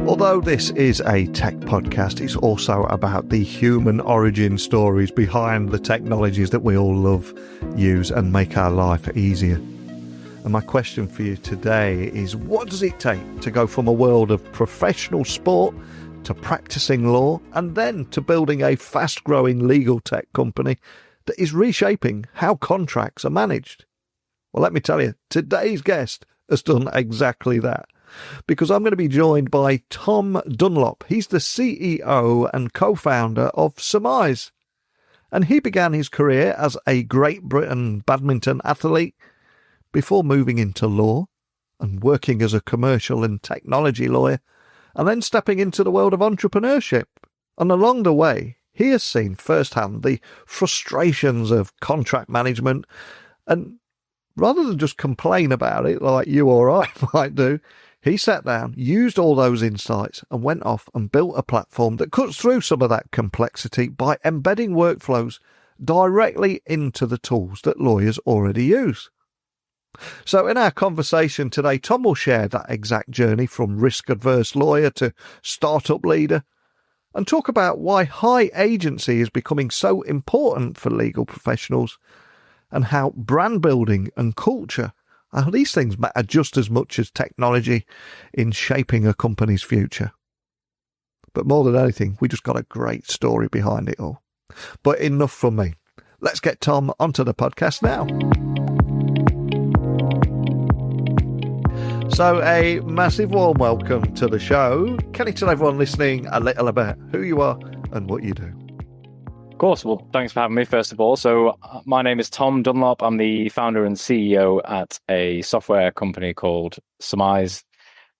Although this is a tech podcast, it's also about the human origin stories behind the technologies that we all love, use, and make our life easier. And my question for you today is, what does it take to go from a world of professional sport to practicing law and then to building a fast-growing legal tech company that is reshaping how contracts are managed? Well, let me tell you, today's guest has done exactly that. Because I'm going to be joined by Tom Dunlop. He's the CEO and co-founder of Summize. And he began his career as a Great Britain badminton athlete before moving into law and working as a commercial and technology lawyer, and then stepping into the world of entrepreneurship. And along the way, he has seen firsthand the frustrations of contract management, and rather than just complain about it like you or I might do, he sat down, used all those insights, and went off and built a platform that cuts through some of that complexity by embedding workflows directly into the tools that lawyers already use. So in our conversation today, Tom will share that exact journey from risk-averse lawyer to startup leader, and talk about why high agency is becoming so important for legal professionals, and how brand building and culture, these things matter just as much as technology in shaping a company's future. But more than anything, we just got a great story behind it all. But enough from me. Let's get Tom onto the podcast now. So a massive warm welcome to the show. Can you tell everyone listening a little about who you are and what you do? Of course. Well, thanks for having me, first of all. So my name is Tom Dunlop. I'm the founder and CEO at a software company called Summize.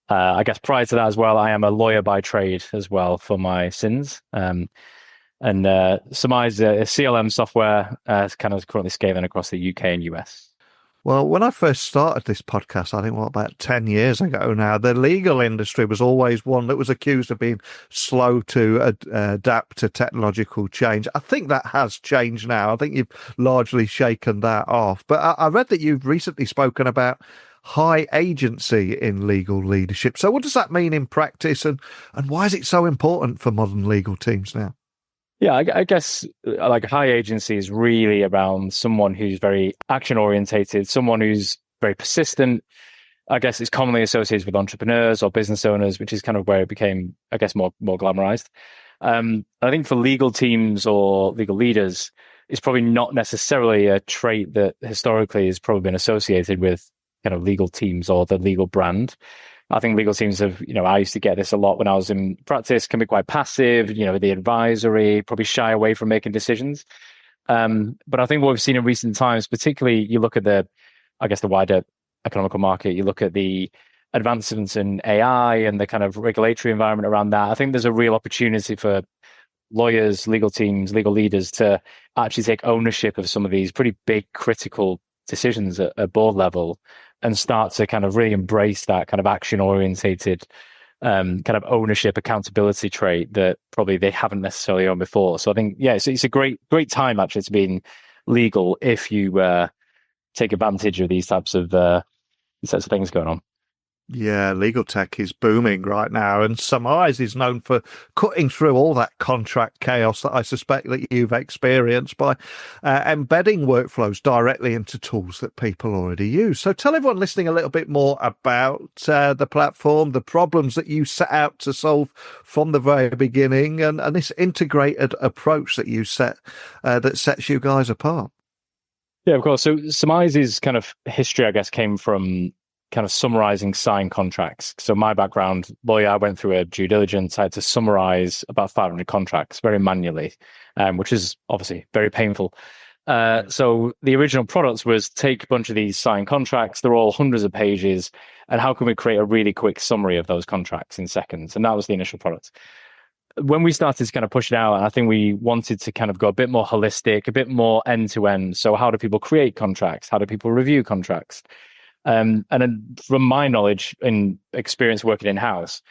I guess prior to that as well, I am a lawyer by trade as well for my sins. And Summize, a CLM software, is kind of currently scaling across the UK and US. Well, when I first started this podcast, I think, about 10 years ago now, the legal industry was always one that was accused of being slow to adapt to technological change. I think that has changed now. I think you've largely shaken that off. But I read that you've recently spoken about high agency in legal leadership. So what does that mean in practice, and why is it so important for modern legal teams now? Yeah, I guess like high agency is really around someone who's very action orientated, someone who's very persistent. I guess it's commonly associated with entrepreneurs or business owners, which is kind of where it became, I guess, more glamorized. I think for legal teams or legal leaders, it's probably not necessarily a trait that historically has probably been associated with kind of legal teams or the legal brand. I think legal teams have, I used to get this a lot when I was in practice, can be quite passive, the advisory, probably shy away from making decisions. But I think what we've seen in recent times, particularly you look at the wider economical market, you look at the advancements in AI and the kind of regulatory environment around that. I think there's a real opportunity for lawyers, legal teams, legal leaders to actually take ownership of some of these pretty big critical decisions at board level and start to kind of really embrace that kind of action orientated kind of ownership, accountability trait that probably they haven't necessarily owned before. So I think, it's a great time actually to be in legal if you take advantage of these types of things going on. Yeah, legal tech is booming right now, and Summize is known for cutting through all that contract chaos that I suspect that you've experienced by embedding workflows directly into tools that people already use. So tell everyone listening a little bit more about the platform, the problems that you set out to solve from the very beginning, and this integrated approach that you set that sets you guys apart. Yeah, of course. So Summize's kind of history, I guess, came from kind of summarizing signed contracts. So my background, lawyer, I went through a due diligence. I had to summarize about 500 contracts very manually, which is obviously very painful. So the original product was take a bunch of these signed contracts. They're all hundreds of pages. And how can we create a really quick summary of those contracts in seconds? And that was the initial product. When we started to kind of push it out, I think we wanted to kind of go a bit more holistic, a bit more end to end. So how do people create contracts? How do people review contracts? And then from my knowledge and experience working in-house,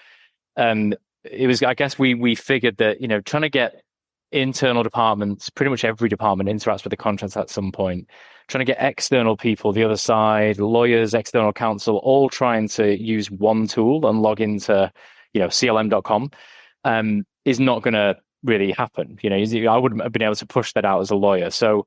it was, I guess we figured that, trying to get internal departments, pretty much every department interacts with the contracts at some point, trying to get external people, the other side, lawyers, external counsel, all trying to use one tool and log into, CLM.com, is not going to really happen. I wouldn't have been able to push that out as a lawyer. So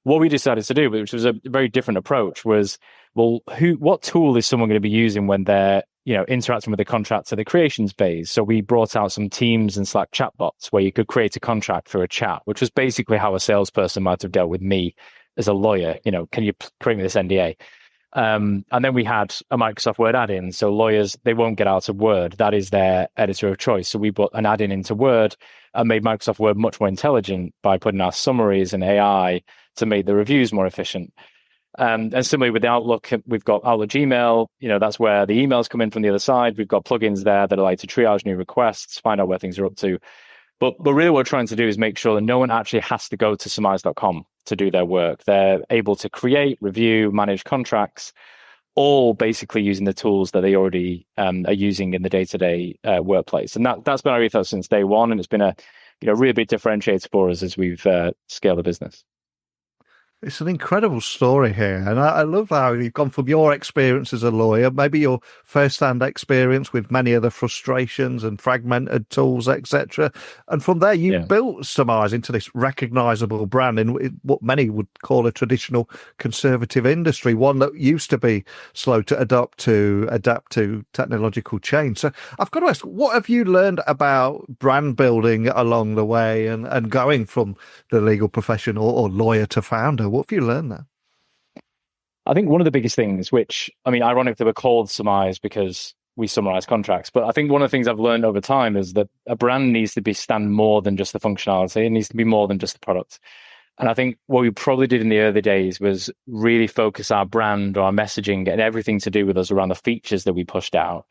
what we decided to do, which was a very different approach, was, well, what tool is someone going to be using when they're interacting with the contract at the creations phase? So we brought out some Teams and Slack chatbots where you could create a contract for a chat, which was basically how a salesperson might have dealt with me as a lawyer. Can you create me this NDA? And then we had a Microsoft Word add-in. So lawyers, they won't get out of Word. That is their editor of choice. So we put an add-in into Word and made Microsoft Word much more intelligent by putting our summaries and AI to make the reviews more efficient. And similarly with the Outlook, we've got Outlook Gmail. That's where the emails come in from the other side. We've got plugins there that allow you to triage new requests, find out where things are up to. But really what we're trying to do is make sure that no one actually has to go to Summize.com to do their work. They're able to create, review, manage contracts, all basically using the tools that they already are using in the day-to-day workplace. And that's been our ethos since day one. And it's been a really big differentiator for us as we've scaled the business. It's an incredible story here. And I love how you've gone from your experience as a lawyer, maybe your first-hand experience with many of the frustrations and fragmented tools, etc. And from there, you built Summize into this recognizable brand in what many would call a traditional conservative industry, one that used to be slow to adapt to technological change. So I've got to ask, what have you learned about brand building along the way and going from the legal profession or lawyer to founder? What have you learned there? I think one of the biggest things, which, ironically, we're called Summize because we summarize contracts. But I think one of the things I've learned over time is that a brand needs to stand more than just the functionality. It needs to be more than just the product. And I think what we probably did in the early days was really focus our brand or our messaging and everything to do with us around the features that we pushed out.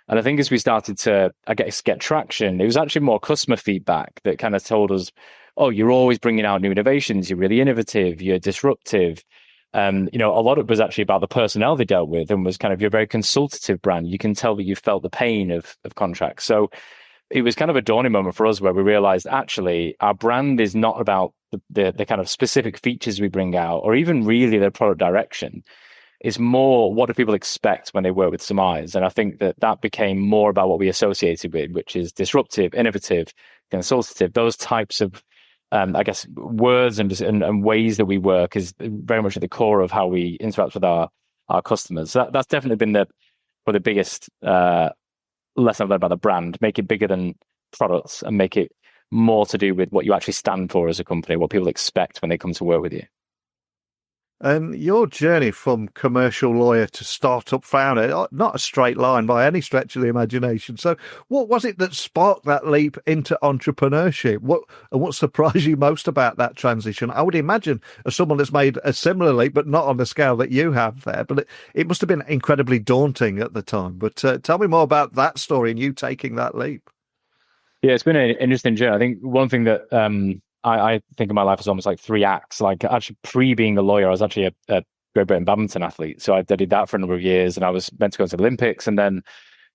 And I think as we started to, get traction, it was actually more customer feedback that kind of told us, oh, you're always bringing out new innovations. You're really innovative. You're disruptive. A lot of it was actually about the personnel they dealt with and was kind of your very consultative brand. You can tell that you felt the pain of contracts. So it was kind of a dawning moment for us where we realized actually our brand is not about the kind of specific features we bring out or even really the product direction. It's more what do people expect when they work with Summize. And I think that became more about what we associated with, which is disruptive, innovative, consultative, those types of words and ways that we work is very much at the core of how we interact with our customers. So that's definitely been the biggest lesson I've learned about the brand. Make it bigger than products and make it more to do with what you actually stand for as a company, what people expect when they come to work with you. And your journey from commercial lawyer to startup founder, not a straight line by any stretch of the imagination. So what was it that sparked that leap into entrepreneurship? What surprised you most about that transition? I would imagine as someone that's made a similar leap, but not on the scale that you have there, but it must have been incredibly daunting at the time. But tell me more about that story and you taking that leap. Yeah, it's been an interesting journey. I think one thing that I think of my life as almost like three acts. Like actually being a lawyer, I was actually a Great Britain badminton athlete. So I did that for a number of years and I was meant to go to the Olympics and then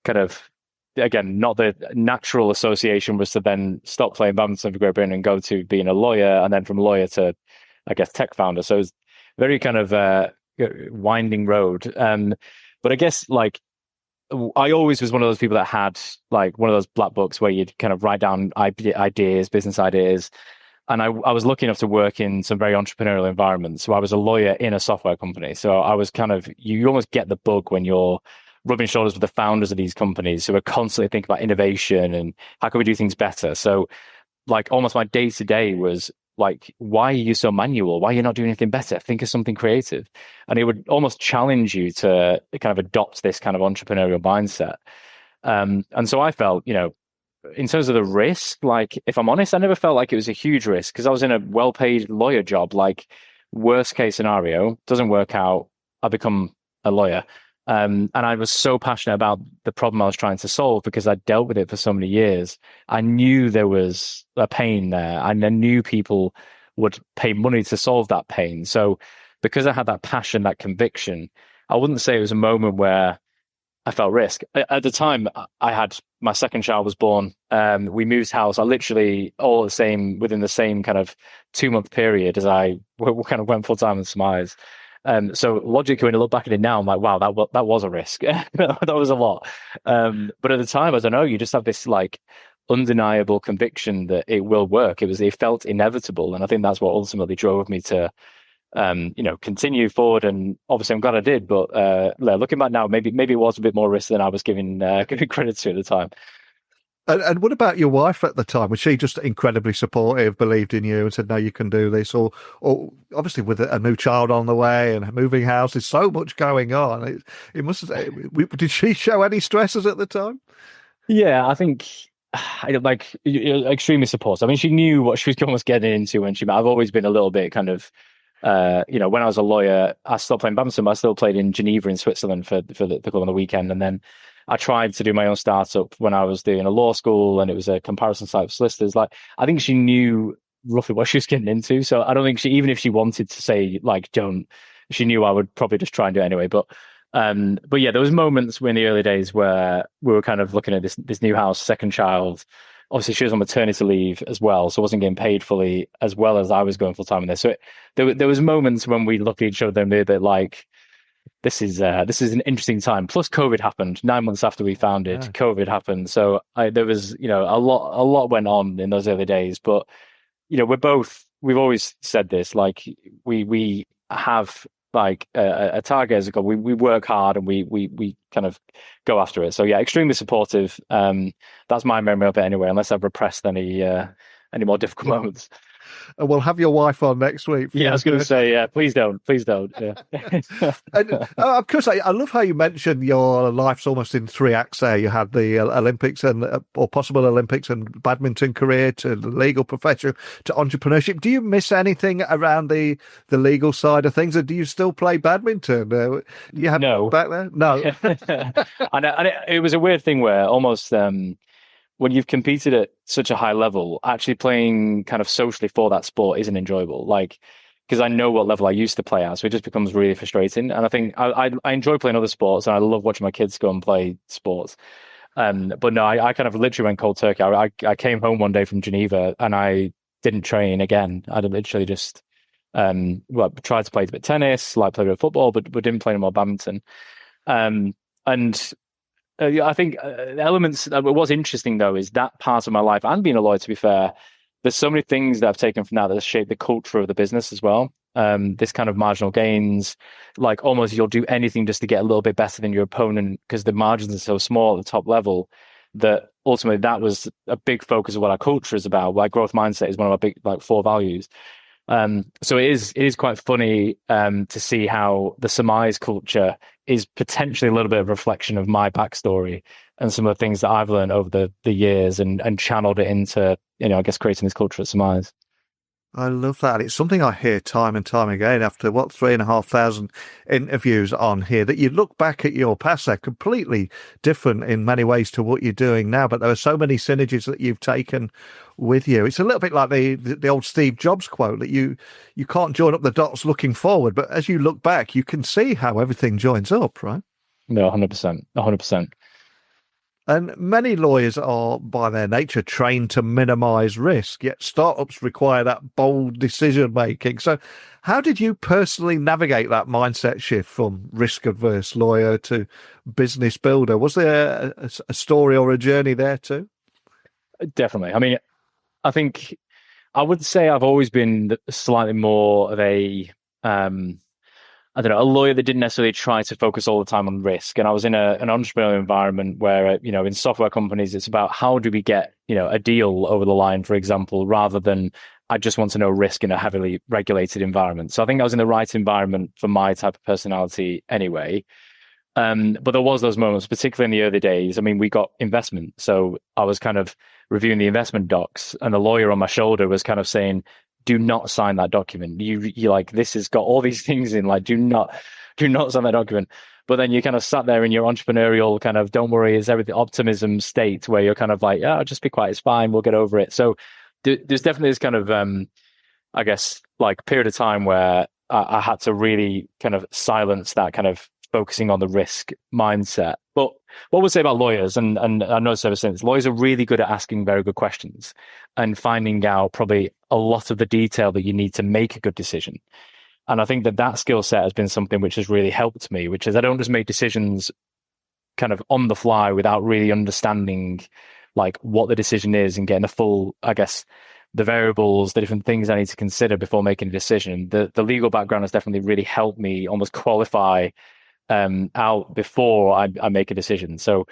kind of, again, not the natural association was to then stop playing badminton for Great Britain and go to being a lawyer and then from lawyer to, tech founder. So it was very kind of winding road. But I guess I always was one of those people that had one of those black books where you'd kind of write down ideas, business ideas. And I was lucky enough to work in some very entrepreneurial environments. So I was a lawyer in a software company. So I was you almost get the bug when you're rubbing shoulders with the founders of these companies who are constantly thinking about innovation and how can we do things better. So almost my day to day was why are you so manual? Why are you not doing anything better? Think of something creative. And it would almost challenge you to kind of adopt this kind of entrepreneurial mindset. And so I felt, in terms of the risk, if I'm honest, I never felt like it was a huge risk because I was in a well-paid lawyer job. Worst case scenario, doesn't work out, I become a lawyer. And I was so passionate about the problem I was trying to solve because I dealt with it for so many years. I knew there was a pain there and I knew people would pay money to solve that pain. So because I had that passion, that conviction, I wouldn't say it was a moment where I felt risk. At the time, I had my second child was born. We moved house. I literally within the same kind of 2-month period as I kind of went full time in Summize. So logically, when I look back at it now, I'm like, wow, that was a risk. That was a lot. But at the time, I don't know, you just have this like undeniable conviction that it will work. It felt inevitable. And I think that's what ultimately drove me to continue forward. And obviously I'm glad I did, but looking back now, maybe it was a bit more risk than I was giving credit to at the time. And what about your wife at the time? Was she just incredibly supportive, believed in you and said, no, you can do this? Or obviously with a new child on the way and moving house, there's so much going on. It must, did she show any stresses at the time? Yeah, I think like extremely supportive. I mean, she knew what she was almost getting into when I've always been a little bit kind of, when I was a lawyer, I stopped playing badminton, but I still played in Geneva in Switzerland for the club on the weekend. And then I tried to do my own startup when I was doing a law school, and it was a comparison site for solicitors. Like, I think she knew roughly what she was getting into. So I don't think even if she wanted to say like, don't, she knew I would probably just try and do it anyway. But yeah, there was moments in the early days where we were kind of looking at this new house, second child. Obviously, she was on maternity leave as well, so I wasn't getting paid fully as well as I was going full time in this. So there was moments when we looked at each other and we were a bit like, this is an interesting time. Plus, COVID happened 9 months after we founded. Yeah. COVID happened, so there was a lot went on in those early days. But we've always said this, like we have like a target as a goal. We work hard and we kind of go after it. So yeah, extremely supportive. That's my memory of it anyway, unless I've repressed any more difficult moments. And we'll have your wife on next week. Yeah, I was going to say, yeah, please don't. Yeah. And of course, I love how you mentioned your life's almost in three acts there. You had the Olympics or possible Olympics and badminton career, to the legal profession, to entrepreneurship. Do you miss anything around the legal side of things, or do you still play badminton? Do you have no back there? No. And it was a weird thing where almost when you've competed at such a high level, actually playing kind of socially for that sport isn't enjoyable. Like, because I know what level I used to play at, so it just becomes really frustrating. And I think I enjoy playing other sports, and I love watching my kids go and play sports. But no, I kind of literally went cold turkey. I came home one day from Geneva and I didn't train again. I literally just tried to play a bit of tennis, like played a bit of football, but didn't play any more badminton. I think elements. What was interesting though is that part of my life, and being a lawyer, to be fair, there's so many things that I've taken from that have shaped the culture of the business as well. This kind of marginal gains, like almost you'll do anything just to get a little bit better than your opponent because the margins are so small at the top level. That ultimately that was a big focus of what our culture is about. Like growth mindset is one of our big four values. So it is quite funny to see how the Summize culture is potentially a little bit of a reflection of my backstory and some of the things that I've learned over the years and channeled it into, I guess, creating this culture at Summize. I love that. It's something I hear time and time again after 3,500 interviews on here, that you look back at your past, they're completely different in many ways to what you're doing now, but there are so many synergies that you've taken with you. It's a little bit like the old Steve Jobs quote that you can't join up the dots looking forward, but as you look back, you can see how everything joins up, right? No, 100%. And many lawyers are, by their nature, trained to minimize risk, yet startups require that bold decision-making. So how did you personally navigate that mindset shift from risk-averse lawyer to business builder? Was there a story or a journey there too? Definitely. I mean, I think I would say I've always been slightly more of a a lawyer that didn't necessarily try to focus all the time on risk. And I was in an entrepreneurial environment where, in software companies, it's about how do we get, a deal over the line, for example, rather than I just want to know risk in a heavily regulated environment. So I think I was in the right environment for my type of personality anyway. But there was those moments, particularly in the early days. I mean, we got investment. So I was kind of reviewing the investment docs and the lawyer on my shoulder was kind of saying, do not sign that document. You like, this has got all these things in, like, do not sign that document. But then you kind of sat there in your entrepreneurial kind of, don't worry, is everything optimism state where you're kind of like, yeah, just be quiet, it's fine, we'll get over it. So there's definitely this kind of, I guess, like period of time where I had to really kind of silence that kind of focusing on the risk mindset. But what we'll say about lawyers, and I know ever since, lawyers are really good at asking very good questions and finding out probably a lot of the detail that you need to make a good decision. And I think that skill set has been something which has really helped me, which is I don't just make decisions kind of on the fly without really understanding like what the decision is and getting the full, I guess, the variables, the different things I need to consider before making a decision. The legal background has definitely really helped me almost qualify out before I make a decision. So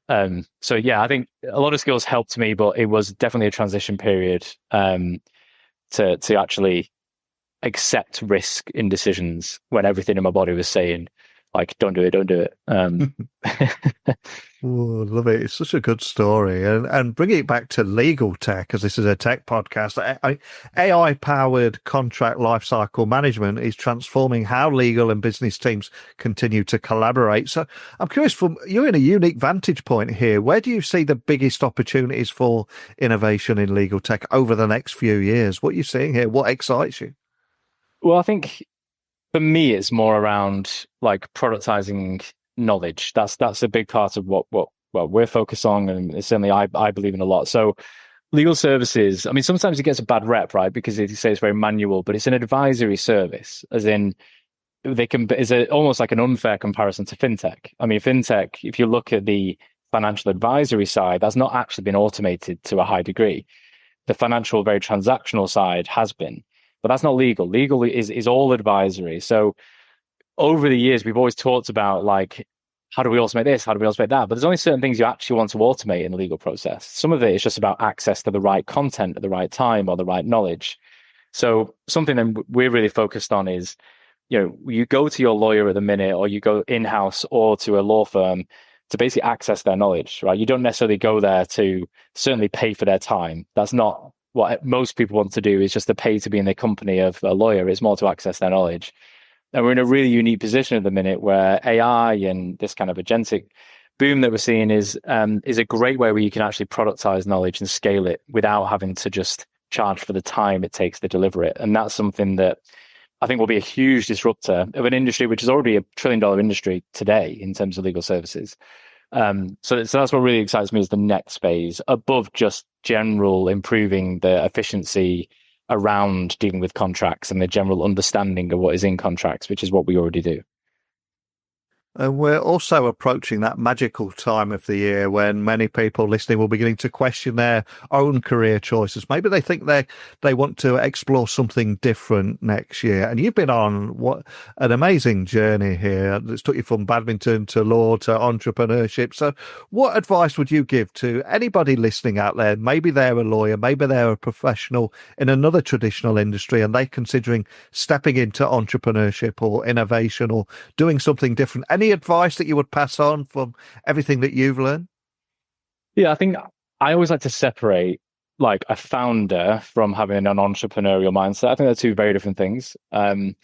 yeah, I think a lot of skills helped me, but it was definitely a transition period to actually accept risk in decisions when everything in my body was saying, like, don't do it. Oh, love it. It's such a good story. And bringing it back to legal tech, because this is a tech podcast, AI-powered contract lifecycle management is transforming how legal and business teams continue to collaborate. So I'm curious, you're in a unique vantage point here. Where do you see the biggest opportunities for innovation in legal tech over the next few years? What are you seeing here? What excites you? Well, I think for me, it's more around like productizing knowledge. That's a big part of what we're focused on, and it's certainly I believe in a lot. So legal services, I mean, sometimes it gets a bad rep, right? Because you say it's very manual, but it's an advisory service, as in almost like an unfair comparison to fintech. I mean, fintech, if you look at the financial advisory side, that's not actually been automated to a high degree. The financial, very transactional side has been, but that's not legal. Legal is all advisory. So over the years, we've always talked about like, how do we automate this? How do we automate that? But there's only certain things you actually want to automate in the legal process. Some of it is just about access to the right content at the right time or the right knowledge. So something that we're really focused on is, you go to your lawyer at the minute, or you go in-house or to a law firm to basically access their knowledge, right? You don't necessarily go there to certainly pay for their time. That's not what most people want to do, is just to pay to be in the company of a lawyer. It's more to access their knowledge. And we're in a really unique position at the minute where AI and this kind of agentic boom that we're seeing is a great way where you can actually productize knowledge and scale it without having to just charge for the time it takes to deliver it. And that's something that I think will be a huge disruptor of an industry which is already $1 trillion industry today in terms of legal services. So that's what really excites me, is the next phase above just general improving the efficiency around dealing with contracts and the general understanding of what is in contracts, which is what we already do. And we're also approaching that magical time of the year when many people listening will be beginning to question their own career choices. Maybe they think they want to explore something different next year. And you've been on what an amazing journey here. It's took you from badminton to law to entrepreneurship. So what advice would you give to anybody listening out there? Maybe they're a lawyer, maybe they're a professional in another traditional industry, and they're considering stepping into entrepreneurship or innovation or doing something different. Any advice that you would pass on from everything that you've learned? Yeah, I think I always like to separate like a founder from having an entrepreneurial mindset. I think they're two very different things. And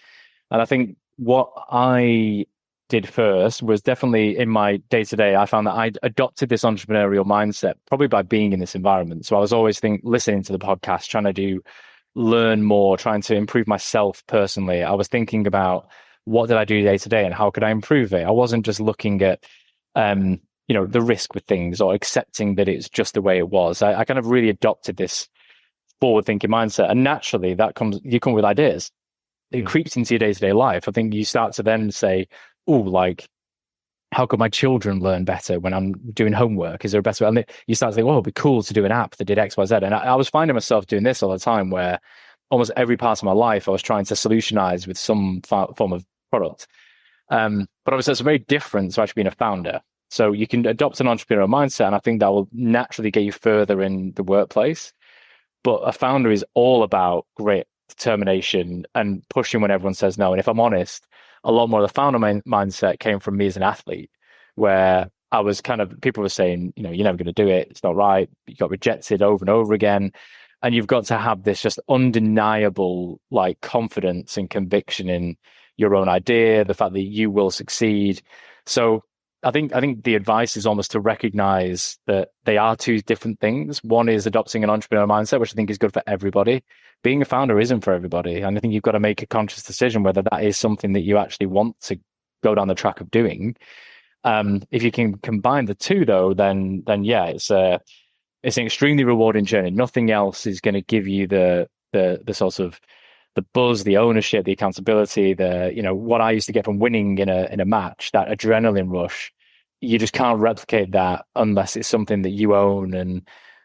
I think what I did first was definitely in my day-to-day, I found that I adopted this entrepreneurial mindset probably by being in this environment. So I was always listening to the podcast, trying to learn more, trying to improve myself personally. I was thinking about, what did I do day to day and how could I improve it? I wasn't just looking at, the risk with things or accepting that it's just the way it was. I kind of really adopted this forward thinking mindset. And naturally you come with ideas. It creeps into your day to day life. I think you start to then say, how could my children learn better when I'm doing homework? Is there a better way? And you start to think, it'd be cool to do an app that did X, Y, Z. And I was finding myself doing this all the time, where almost every part of my life I was trying to solutionize with some form of product. But obviously it's very different to actually being a founder. So you can adopt an entrepreneurial mindset, and I think that will naturally get you further in the workplace. But a founder is all about grit, determination, and pushing when everyone says no. And if I'm honest, a lot more of the founder mindset came from me as an athlete, where I was people were saying, you're never going to do it. It's not right. You got rejected over and over again. And you've got to have this just undeniable like confidence and conviction in your own idea, the fact that you will succeed. So I think the advice is almost to recognize that they are two different things. One is adopting an entrepreneurial mindset, which I think is good for everybody. Being a founder isn't for everybody. And I think you've got to make a conscious decision whether that is something that you actually want to go down the track of doing. If you can combine the two though, then yeah, it's an extremely rewarding journey. Nothing else is going to give you the sort of the buzz, the ownership, the accountability, what I used to get from winning in a match, that adrenaline rush. You just can't replicate that unless it's something that you own. And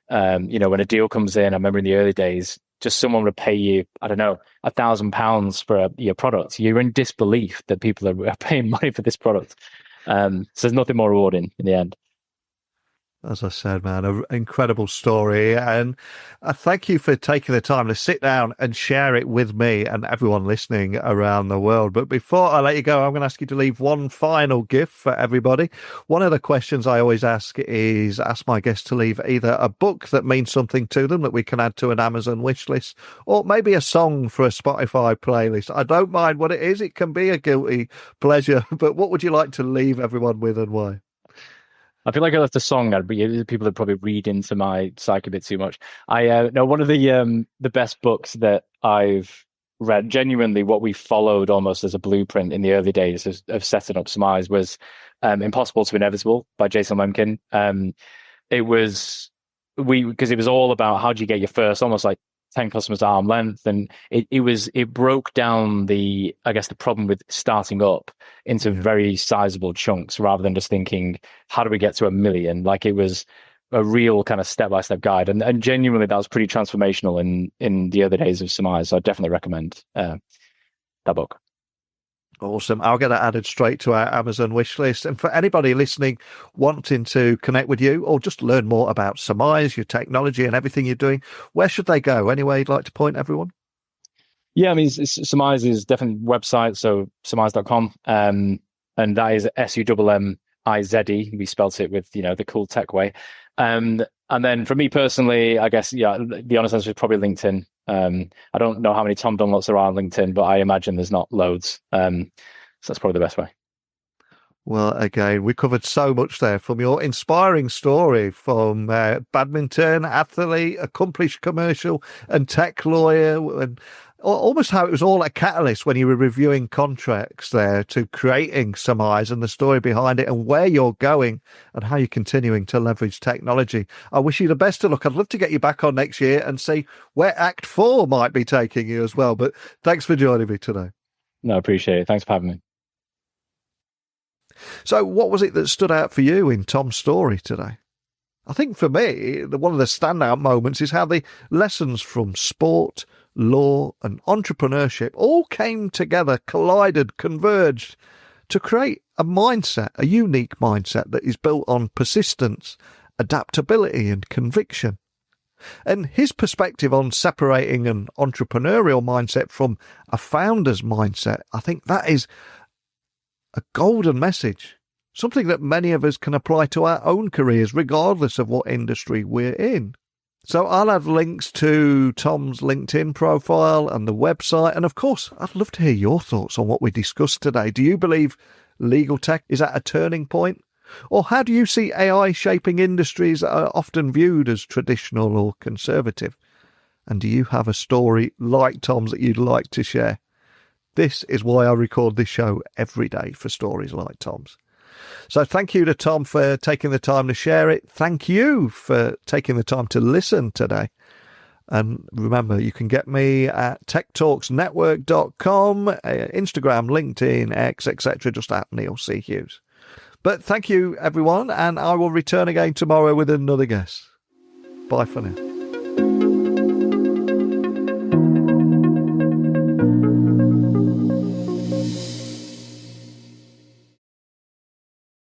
when a deal comes in, I remember in the early days, just someone would pay you, I don't know, £1,000 for your product. You're in disbelief that people are paying money for this product. So there's nothing more rewarding in the end. As I said, man, an incredible story. And I thank you for taking the time to sit down and share it with me and everyone listening around the world. But before I let you go, I'm going to ask you to leave one final gift for everybody. One of the questions I always ask is ask my guests to leave either a book that means something to them that we can add to an Amazon wish list, or maybe a song for a Spotify playlist. I don't mind what it is. It can be a guilty pleasure. But what would you like to leave everyone with and why? I feel like I left a song there, but people would probably read into my psyche a bit too much. I know one of the best books that I've read, genuinely what we followed almost as a blueprint in the early days of setting up Summize, was Impossible to Inevitable by Jason Lemkin. Because it was all about how do you get your first almost like 10 customers at arm's length, and it broke down the problem with starting up into very sizable chunks rather than just thinking how do we get to 1 million. Like, it was a real kind of step-by-step guide, and genuinely that was pretty transformational in the early days of Summize. So I definitely recommend that book. Awesome. I'll get that added straight to our Amazon wish list. And for anybody listening wanting to connect with you or just learn more about Summize, your technology and everything you're doing, where should they go? Anywhere you'd like to point everyone? Yeah, I mean, Summize is definitely a website, so summize.com. And that is Summize. We spelt it with, the cool tech way. And then for me personally, I guess, the honest answer is probably LinkedIn. I don't know how many Tom Dunlops there are on LinkedIn, but I imagine there's not loads. So that's probably the best way. Well, again, we covered so much there, from your inspiring story from badminton, athlete, accomplished commercial and tech lawyer, and almost how it was all a catalyst when you were reviewing contracts there, to creating Summize and the story behind it and where you're going and how you're continuing to leverage technology. I wish you the best of luck. I'd love to get you back on next year and see where Act 4 might be taking you as well. But thanks for joining me today. No, I appreciate it. Thanks for having me. So what was it that stood out for you in Tom's story today? I think for me, one of the standout moments is how the lessons from sport, law and entrepreneurship all came together, collided, converged to create a mindset, a unique mindset that is built on persistence, adaptability and conviction. And his perspective on separating an entrepreneurial mindset from a founder's mindset, I think that is a golden message, something that many of us can apply to our own careers, regardless of what industry we're in. So I'll have links to Tom's LinkedIn profile and the website. And of course, I'd love to hear your thoughts on what we discussed today. Do you believe legal tech is at a turning point? Or how do you see AI shaping industries that are often viewed as traditional or conservative? And do you have a story like Tom's that you'd like to share? This is why I record this show every day, for stories like Tom's. So thank you to Tom for taking the time to share it. Thank you for taking the time to listen today. And remember, you can get me at techtalksnetwork.com, Instagram, LinkedIn, X, etc., just at Neil C. Hughes. But thank you, everyone, and I will return again tomorrow with another guest. Bye for now.